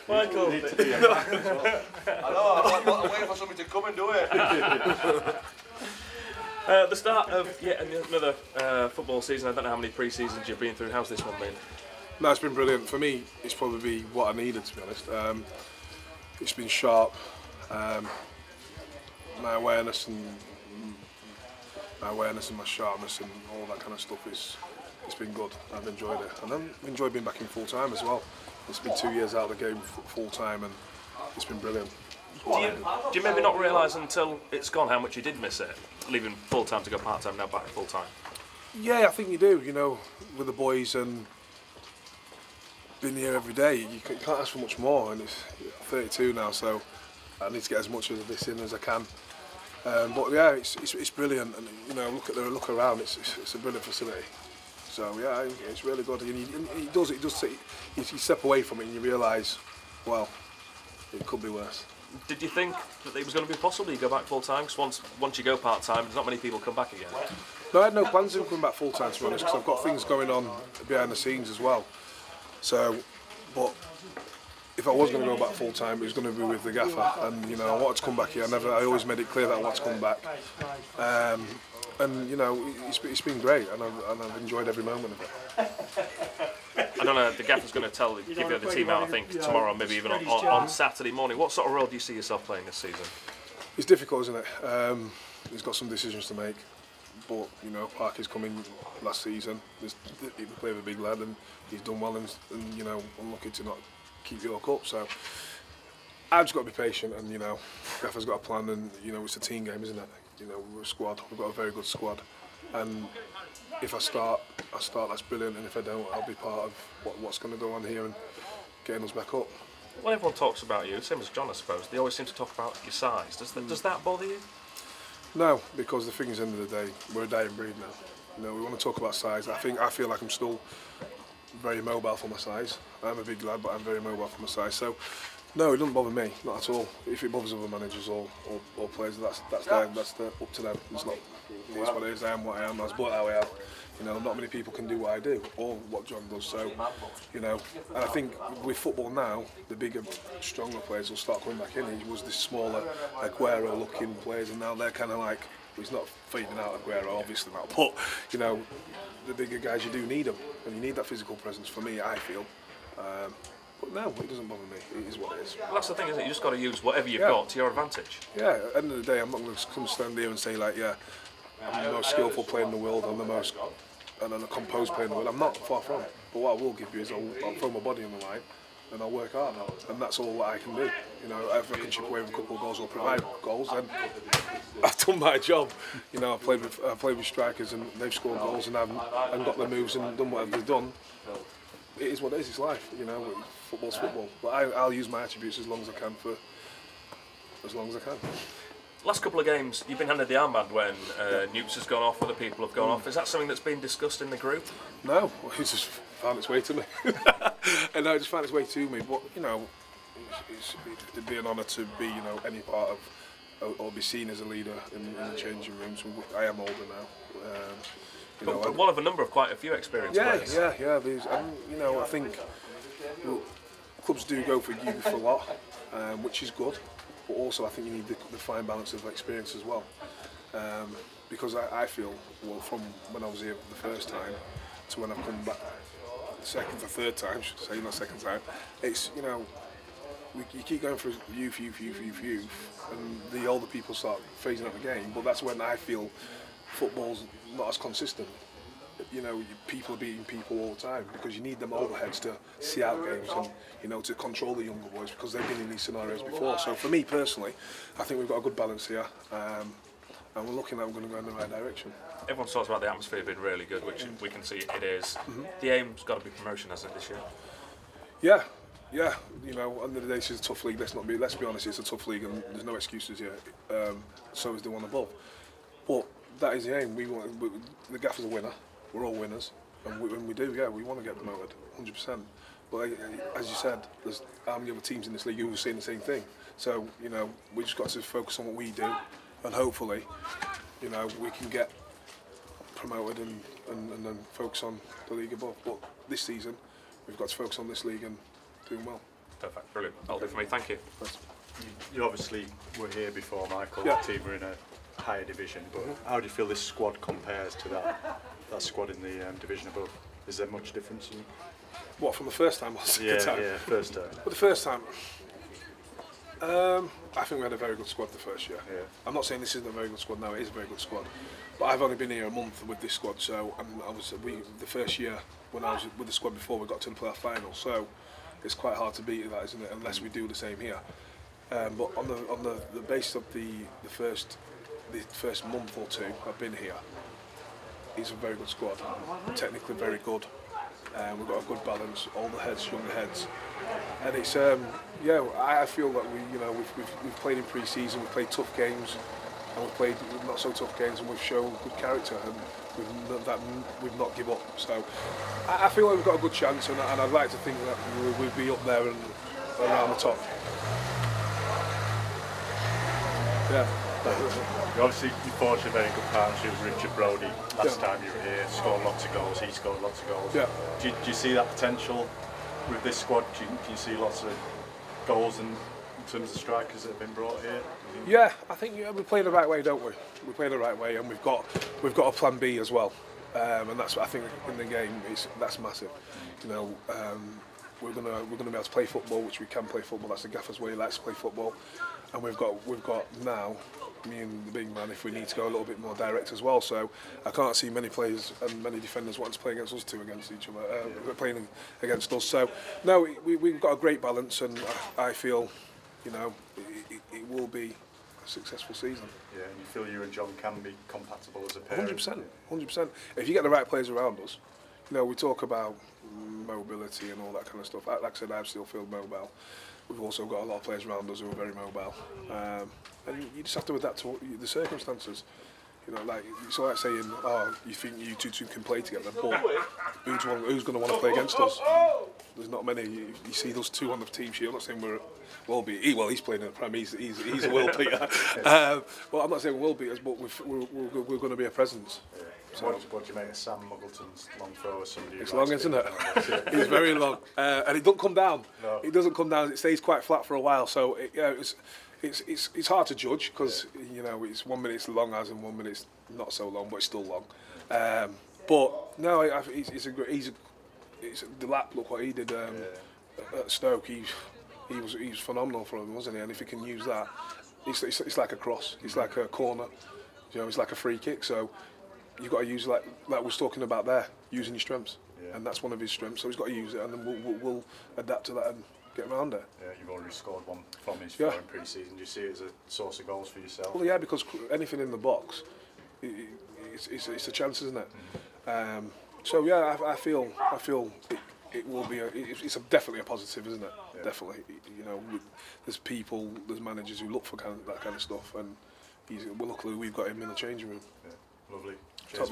Michael. I know, I'm waiting for somebody to come and do it. The start of yet another football season. I don't know how many pre-seasons you've been through. How's this one been? No, it's been brilliant. For me, it's probably what I needed, to be honest. It's been sharp. My awareness and my sharpness and all that kind of stuff it's been good. I've enjoyed it, and I've enjoyed being back in full time as well. It's been 2 years out of the game full time, and it's been brilliant. Do you maybe not realise until it's gone how much you did miss it, leaving full time to go part time, now back full time? Yeah, I think you do. You know, with the boys and being here every day, you can't ask for much more. And it's 32 now, so I need to get as much of this in as I can. But yeah, it's brilliant, and you know, look around. It's a brilliant facility. So yeah, it's really good. And you step away from it and you realise, well, it could be worse. Did you think that it was going to be possible you go back full time? Because once you go part time, there's not many people come back again. No, I had no plans of coming back full time, to be honest, because I've got things going on behind the scenes as well. So, but if I was going to go back full time, it was going to be with the gaffer, and you know, I wanted to come back here. I always made it clear that I wanted to come back, and you know, it's been great, and I've enjoyed every moment of it. I don't know, the gaffer's going to give you the team out, I think, tomorrow, maybe even on Saturday morning. What sort of role do you see yourself playing this season? It's difficult, isn't it? He's got some decisions to make, but you know, Parky's coming last season. He played with a big lad, and he's done well, and you know, unlucky to not keep York up. So I've just got to be patient, and you know, Gaffer's got a plan, and you know, it's a team game, isn't it? You know, we're a squad. We've got a very good squad, and if I start, that's brilliant, and if I don't, I'll be part of what's going to go on here and getting us back up. When everyone talks about you, same as John, I suppose, they always seem to talk about your size. Does that bother you? No, because the thing is, at the end of the day, we're a dying breed now. You know, we want to talk about size. I feel like I'm still very mobile for my size. I'm a big lad, but I'm very mobile for my size. So, no, it doesn't bother me, not at all. If it bothers other managers or players, that's up to them. It's not. It's what it is. I am what I am. I was brought how I am. You know, not many people can do what I do or what John does. So, you know, and I think with football now, the bigger, stronger players will start coming back in. It was this smaller, Aguero-looking players, and now they're kind of like, well, he's not fading out, Aguero, obviously not. But you know, the bigger guys, you do need them, and you need that physical presence. For me, I feel. But no, it doesn't bother me. It is what it is. Well, that's the thing, isn't it? You just got to use whatever you've got to your advantage. Yeah. At the end of the day, I'm not going to come stand here and say like, yeah, I'm the most skillful player in the world. I'm the most and a composed player in the world. I'm not, far from. But what I will give you is I'll throw my body on the line and I'll work hard, and that's all that I can do. You know, if I can chip away with a couple of goals or provide goals, then I've done my job. You know, I've played with strikers and they've scored goals and got the moves and done whatever they've done. It is what it is. It's life. You know, football's football. But I'll use my attributes as long as I can Last couple of games, you've been handed the armband when Newps has gone off, other people have gone off. Is that something that's been discussed in the group? No, it just found its way to me. And no, it just found its way to me. But you know, it'd be an honour to be, you know, any part of or be seen as a leader in the changing rooms. I am older now. You know, but one of a number of quite a few experienced players. Yeah. You know, I think clubs do go for youth a lot, which is good. But also I think you need the fine balance of experience as well, because I feel, well, from when I was here the first time to when I've come back second or third time, should I say, not second time, it's, you know, you keep going for youth, and the older people start phasing out the game, but that's when I feel football's not as consistent. You know, people are beating people all the time because you need them older heads to see out games and, you know, to control the younger boys because they've been in these scenarios before. So for me personally, I think we've got a good balance here, and we're looking like we're going to go in the right direction. Everyone talks about the atmosphere being really good, which we can see it is. The aim's got to be promotion, hasn't it, this year? Yeah. You know, at the end of the day, it's a tough league. Let's be honest, it's a tough league, and there's no excuses here. So is the one above. But that is the aim. The Gaffer's a winner. We're all winners, and when we do, we want to get promoted, 100%. But as you said, there's how many other teams in this league who are saying the same thing. So, you know, we just got to focus on what we do, and hopefully, you know, we can get promoted and then focus on the league above. But this season, we've got to focus on this league and doing well. Perfect, brilliant. That'll do for me. Thank you. You obviously were here before, Michael. Yeah. The team were in a higher division, but how do you feel this squad compares to that squad in the division above? Is there much difference? What, from the first time or second time? Yeah, first time. But the first time, I think we had a very good squad the first year. Yeah. I'm not saying this isn't a very good squad now, it is a very good squad. But I've only been here a month with this squad, so the first year when I was with the squad before, we got to the playoff final, so it's quite hard to beat that, isn't it, unless we do the same here. But on the basis of the first month or two I've been here, it's a very good squad, technically very good. We've got a good balance, all the heads, younger heads, and it's yeah. I feel that we've played in pre-season, we've played tough games, and we've played not so tough games, and we've shown good character, and we've not give up. So I feel like we've got a good chance, and I'd like to think that we'll be up there and around the top. Yeah. Obviously, you forged a very good partnership with Richard Brodie last time you were here. Scored lots of goals. He scored lots of goals. Yeah. Do you see that potential with this squad? Do you see lots of goals in terms of strikers that have been brought here? Yeah, I think we play the right way, don't we? We play the right way, and we've got a plan B as well, and that's what I think in the game that's massive. We're gonna be able to play football, which we can play football. That's the gaffer's way. He likes to play football, and we've got now me and the big man, if we need to go a little bit more direct as well. So I can't see many players and many defenders wanting to play against us two against each other, playing against us. So no, we've got a great balance, and I feel, it will be a successful season. Yeah, and you feel you and John can be compatible as a pair? 100%. If you get the right players around us, we talk about mobility and all that kind of stuff. Like I said, I still feel mobile. We've also got a lot of players around us who are very mobile, and you just have to adapt to the circumstances. It's like saying, "Oh, you think you two can play together?" But who's going to want to play against us? There's not many. You see those two on the team sheet. I'm not saying we're Wilby. He's playing in the Prem. He's a world beater. Well, I'm not saying world beaters, but we're going to be a presence. Yeah. So what do you make of Sam Muggleton's long throw as somebody? It's long, isn't it? It's very long, and it doesn't come down. No. It doesn't come down. It stays quite flat for a while. So it's hard to judge because it's 1 minute it's long as and 1 minute it's not so long, but it's still long. But no, it's the lap. Look what he did at Stoke. He was phenomenal for him, wasn't he? And if he can use that, it's like a cross. It's like a corner. It's like a free kick. So you've got to use like we was talking about there, using your strengths, and that's one of his strengths. So he's got to use it, and then we'll adapt to that and get around it. Yeah, you've already scored one from his in pre-season. Do you see it as a source of goals for yourself? Well, yeah, because anything in the box, it's a chance, isn't it? So yeah, I feel it will be it's definitely a positive, isn't it? Yeah. Definitely, there's managers who look for that kind of stuff, and luckily we've got him in the changing room. Yeah, lovely. Cheers.